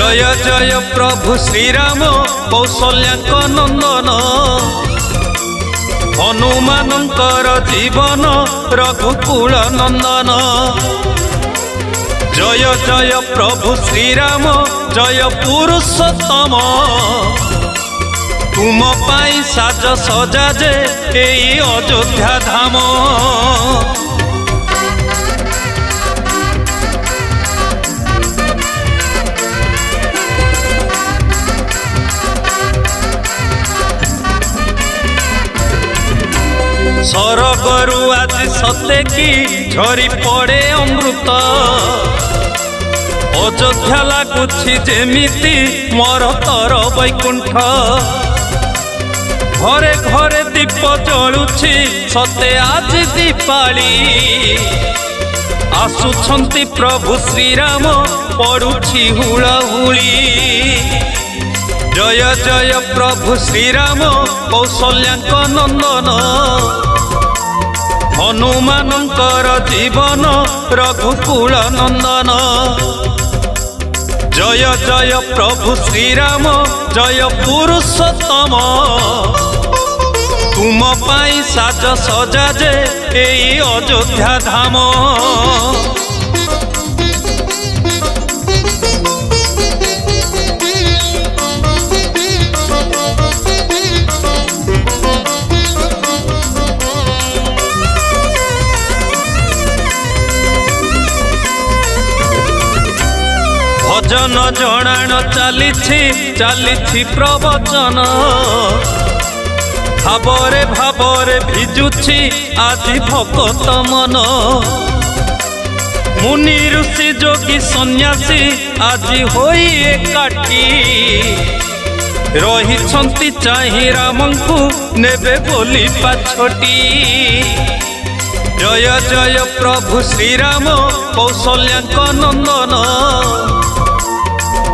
जय जय प्रभु श्रीराम कौशल्याक नंदन हनुमानंकर जीवन रघुकुल नंदन। जय जय प्रभु श्रीराम जय पुरुषोत्तम तुम पाई साज सजा जे एई अयोध्या धाम। सरगरु आज सते की झरी पड़े अमृत अयोध्या लगुछि जेमिति मोर तर वैकुंठ। घरे घरे दीप जलुछि सते आज दीपाली आसुछंती प्रभु श्रीराम पड़ुछि हुलाहुली। जय जय प्रभु श्रीराम कौशल्याक नंदन हनुमानंकर जीवन रघुकुल नंदन। जय जय प्रभु श्रीराम जय पुरुषोत्तम तुम पाई साज सजा जे एई अयोध्या धाम। भजन जणाण चली प्रवचन भावरे भावरे भिजुछि आज भक्त मन। मुनि ऋषि जोगी सन्यासी आज होई एकाठी रहिछंती चाहि रामंकु नेबे बोली पाछटी। जय जय प्रभु श्रीराम कौशल्याक नंदन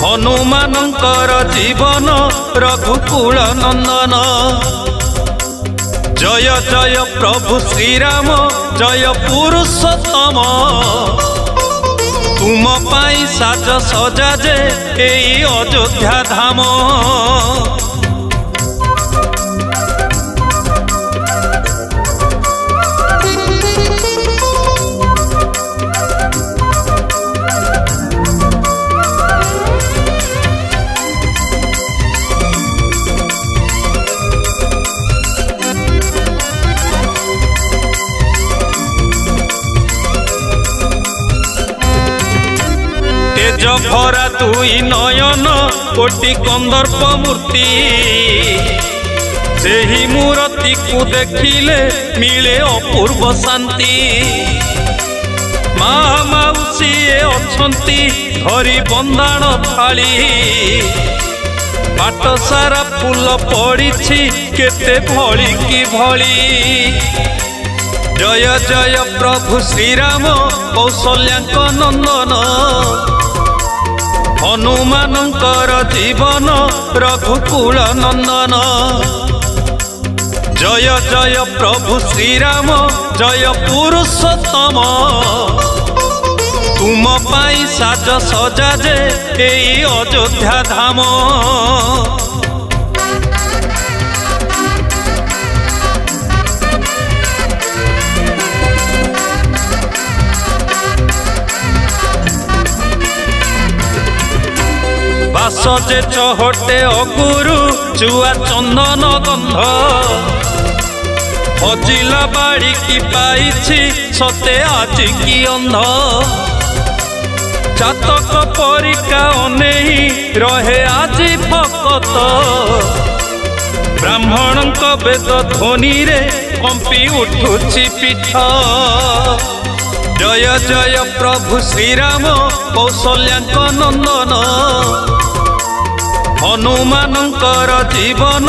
हनुमानंकर जीवन रघुकुल नंदन। जय जय प्रभु श्रीराम जय पुरुषोत्तम तुम पाई साज सजा जे एई अयोध्या धाम। भरा दुई नयन कोटि कंदर्प मूर्ति सेही मूर्ति को देखिले मिले अपूर्व शांति। माँ माउसी अछंती धरी बंदाण थाली बाट सारा फूल पड़िछि केते भली की भली। जय जय प्रभु श्रीराम कौशल्याक नंदन हनुमानंकर जीवन रघुकुल नंदन। जय जय प्रभु श्रीराम जय पुरुषोत्तम तुम पाई साज सजा जे एई अयोध्या धाम। बासजे चहटे अगुरु चुआ चंदन गंध हजिला बाड़ी की पाइछि सते आज की अंध। चातक परिका अनेही रहे आज भक्त ब्राह्मण वेद ध्वनि रे कंपी उठुछि पीठ। जय जय प्रभु श्रीराम कौशल्याक नंदन हनुमानंकर जीवन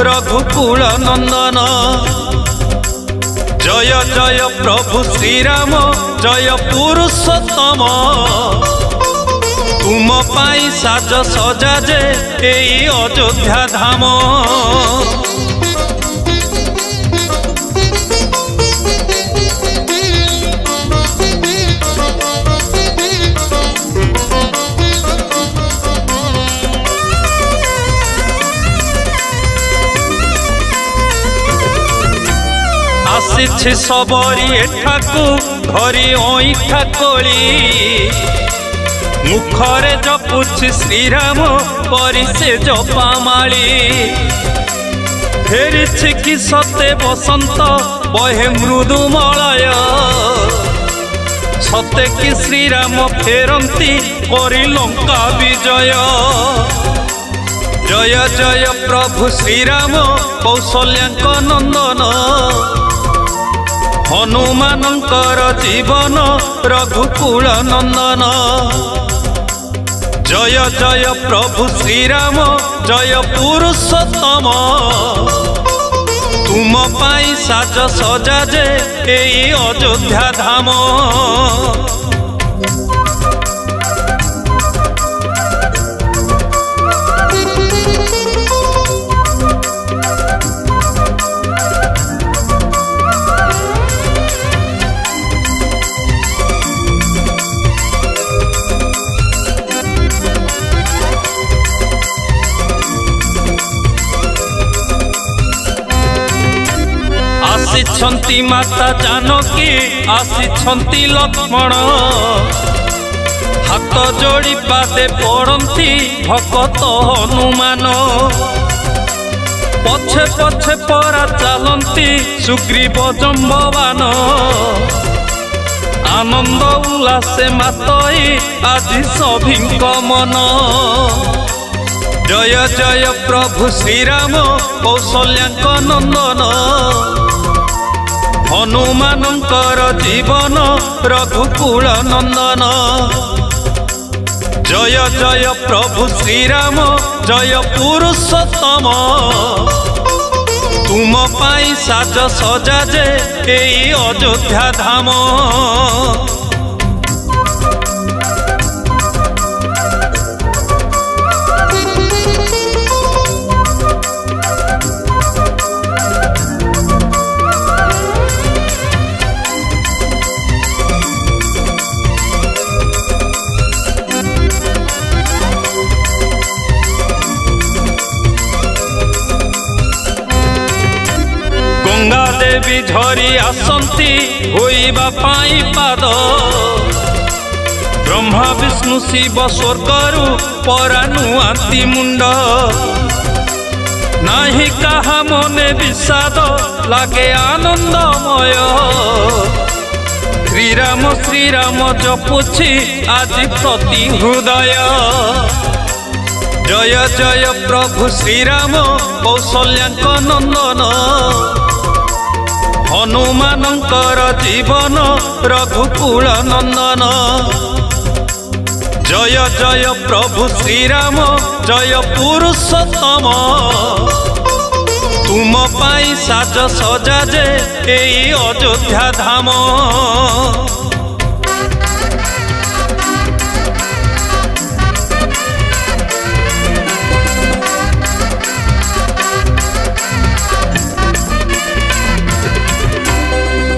रघुकुल नंदन। जय जय प्रभु श्रीराम जय पुरुषोत्तम तुम पाई साज सजा जे एई अयोध्या धाम। ଆସିଛି ସବରି ଏଠାକୁ ଧରି ଅଇଁଠା କୋଳି ମୁଖରେ ଜପୁଛି ଶ୍ରୀରାମ କରି ସେ ଜପାମାଳି ଫେରିଛି କି ସତେ ବସନ୍ତ ବହେ ମୃଦୁମଳୟ ସତେ କି ଶ୍ରୀରାମ ଫେରନ୍ତି କରି ଲଙ୍କା ବିଜୟ ଜୟ ଜୟ ପ୍ରଭୁ ଶ୍ରୀରାମ କୌଶଲ୍ୟାଙ୍କ ନନ୍ଦନ ହନୁମାନଙ୍କର ଜୀବନ ରଘୁକୁଳ ନନ୍ଦନ ଜୟ ଜୟ ପ୍ରଭୁ ଶ୍ରୀରାମ ଜୟ ପୁରୁଷୋତ୍ତମ ତୁମ ପାଇଁ ସାଜ ସଜା ଯେ ଏଇ ଅଯୋଧ୍ୟା ଧାମ ଆସିଛନ୍ତି ମାତା ଜାନକୀ ଆସିଛନ୍ତି ଲକ୍ଷ୍ମଣ ହାତ ଯୋଡ଼ି ପାଦେ ପଡ଼ନ୍ତି ଭକତ ହନୁମାନ ପଛେ ପଛେ ପରା ଚାଲନ୍ତି ସୁଗ୍ରୀବ ଜମ୍ବବାନ ଆନନ୍ଦ ଉଲ୍ଲାସେ ମାତଇ ଆଜି ସଭିଙ୍କ ମନ ଜୟ ଜୟ ପ୍ରଭୁ ଶ୍ରୀରାମ କୌଶଲ୍ୟାଙ୍କ ନନ୍ଦନ ହନୁମାନଙ୍କର ଜୀବନ ରଘୁକୁଳ ନନ୍ଦନ ଜୟ ଜୟ ପ୍ରଭୁ ଶ୍ରୀରାମ ଜୟ ପୁରୁଷୋତ୍ତମ ତୁମ ପାଇଁ ସାଜ ସଜା ଯେ ଏଇ ଅଯୋଧ୍ୟା ଧାମ गंगा देवी झरी आसंती होइबा पाई पाद ब्रह्मा विष्णु शिव स्वर्गरु परानुआंती मुंड नाही कहा मने विषाद लागे आनंदमय श्रीराम श्रीराम जपुछि आज प्रति हृदय जय जय प्रभु श्रीराम कौशल्याଙ୍କ नंदन हनुमानंकर जीवन रघुकुल नंदन जय जय प्रभु श्रीराम जय पुरुषोत्तम तुम पाई साज सजा जे एई अयोध्या धाम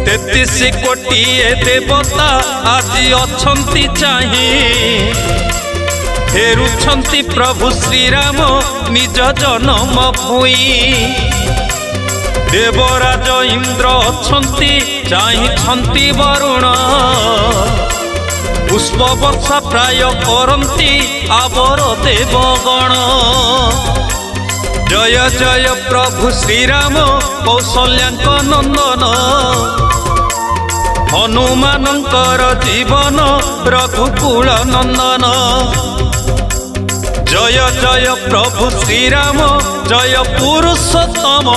तेतीस कोटी देवता आज अछंती चाही फेरुछंती प्रभु श्रीराम निज जन्म भूई देवराज इंद्र अछंती चाही वरुण पुष्प वर्षा प्राय करंती आवर देवगण जय जय प्रभु श्रीराम कौशल्याଙ୍କ नंदन हनुमानंकर जीवन रघुकुल नंदन जय जय प्रभु श्रीराम जय पुरुषोत्तम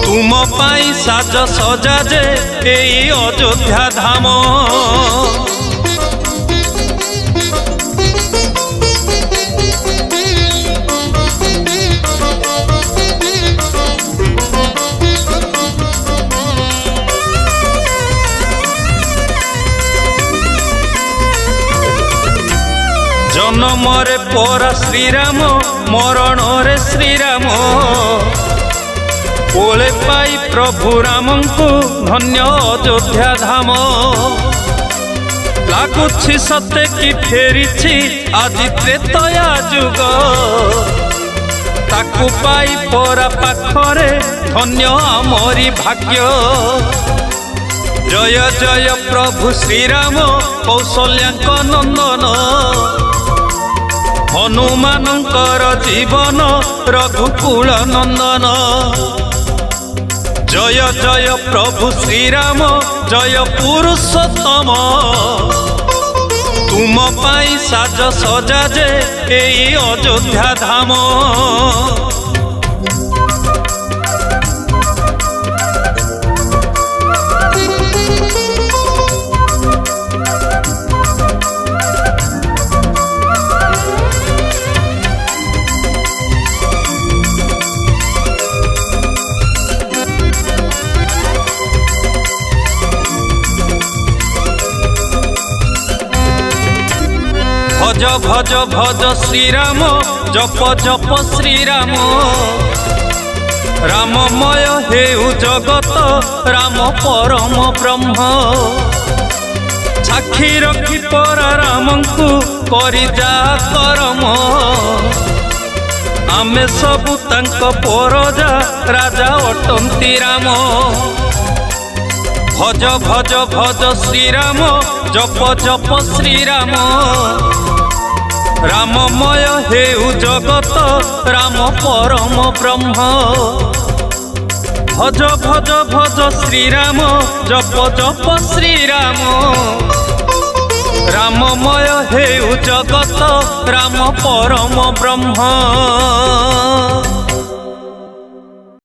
तुम पाई साज सजा जे एई अयोध्या धाम जन्म रे परा श्रीराम मरण रे श्रीराम कोले पाई प्रभु राम को धन्य अयोध्या धाम लागुछि सत्य की फेरी आज त्रेतया जुग ताकू पाई परा पाखरे धन्य आमरी भाग्य। जय जय प्रभु श्रीराम कौशल्याक नंदन हनुमानंकर जीवन रघुकुल नंदन। जय जय प्रभु श्रीराम जय पुरुषोत्तम तुम पाई साज सजा जे एई अयोध्या धाम। भज भज भज श्रीराम जप जप श्रीराम। राममय हेउ जगत राम परम ब्रह्म। साक्षी रखी परा रामंकु करी जा करम। आमे सबु तांक परजा राजा अटंती राम। भज भज भज श्रीराम जप जप श्रीराम। राममय हेउ जगत राम परम ब्रह्म। भज भज भज श्रीराम जप जप श्रीराम। राममय हेउ जगत राम परम ब्रह्म।